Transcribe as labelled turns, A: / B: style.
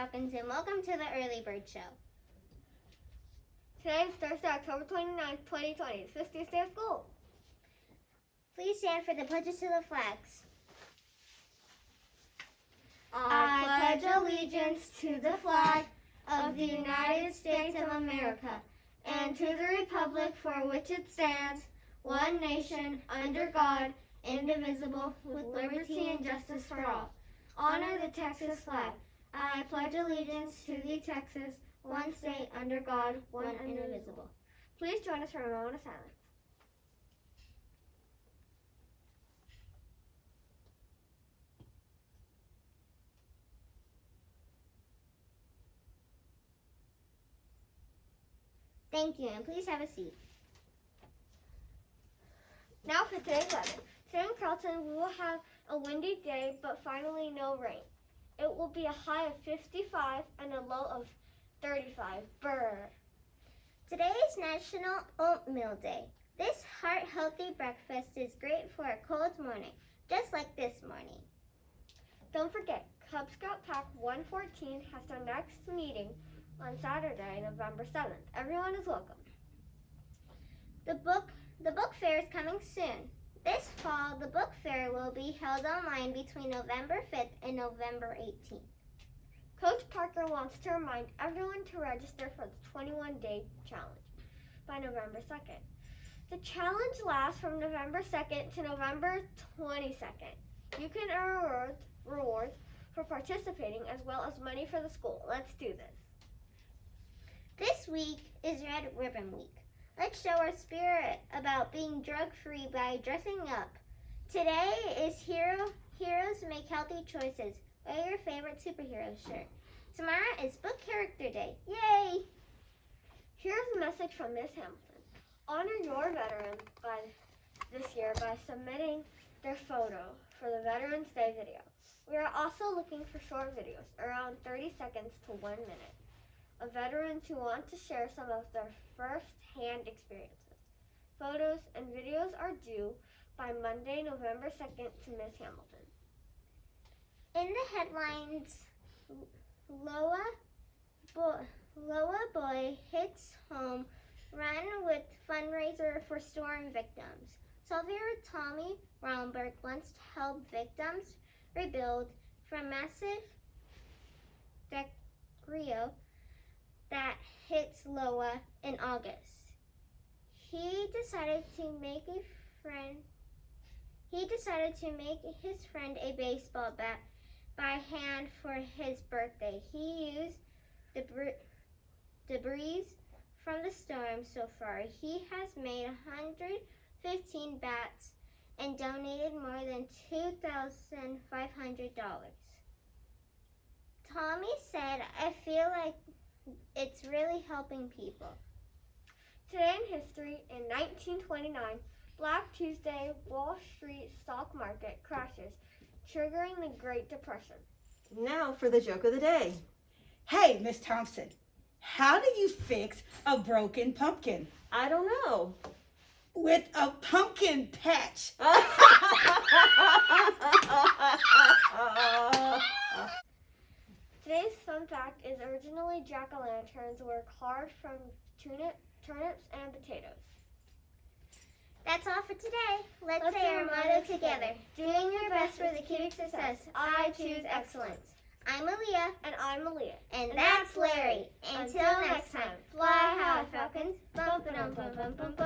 A: Falcons, and welcome to the Early Bird Show.
B: Today is Thursday, October 29th, 2020. It's 50th day of school.
A: Please stand for the pledges to the flags.
B: I pledge allegiance to the flag of the United States of America and to the republic for which it stands, one nation, under God, indivisible, with liberty and justice for all. Honor the Texas flag. I pledge allegiance to the Texas, one state, under God, one indivisible. Please join us for a moment of silence.
A: Thank you, and please have a seat.
B: Now for today's weather. Today in Carlton, we will have a windy day, but finally no rain. It will be a high of 55 and a low of 35. Brr.
A: Today is National Oatmeal Day. This heart-healthy breakfast is great for a cold morning, just like this morning.
B: Don't forget, Cub Scout Pack 114 has their next meeting on Saturday, November 7th. Everyone is welcome.
A: The book fair is coming soon. This fall, the book fair will be held online between November 5th and November 18th.
B: Coach Parker wants to remind everyone to register for the 21-day challenge by November 2nd. The challenge lasts from November 2nd to November 22nd. You can earn rewards for participating as well as money for the school. Let's do this.
A: This week is Red Ribbon Week. Let's show our spirit about being drug-free by dressing up. Today is Heroes Make Healthy Choices. Wear your favorite superhero shirt. Tomorrow is Book Character Day. Yay!
B: Here's a message from Ms. Hamilton. Honor your veterans this year by submitting their photo for the Veterans Day video. We are also looking for short videos, around 30 seconds to 1 minute, of veterans who want to share some of their first-hand experiences. Photos and videos are due by Monday, November 2nd to Ms. Hamilton.
A: In the headlines, Loa boy hits home run with fundraiser for storm victims. Salvador Tommy Brownberg wants to help victims rebuild from massive derecho that hits Loa in August. He decided to make his friend a baseball bat by hand for his birthday. He used debris from the storm so far. He has made 115 bats and donated more than $2,500. Tommy said, "I feel like it's really helping people."
B: Today in history, in 1929, Black Tuesday, Wall Street stock market crashes, triggering the Great Depression.
C: Now for the joke of the day.
D: Hey, Miss Thompson, how do you fix a broken pumpkin?
C: I don't know.
D: With a pumpkin patch.
B: Today's fun fact is originally jack-o'-lanterns were carved from turnips and potatoes.
A: That's all for today. Let's say our motto together. Doing your best for the cubic success. I choose excellence. I'm Aaliyah.
B: And I'm Malia.
A: And that's Larry. Until next time, fly high, Falcons. Bum, ba-dum, bum, bum, bum, bum.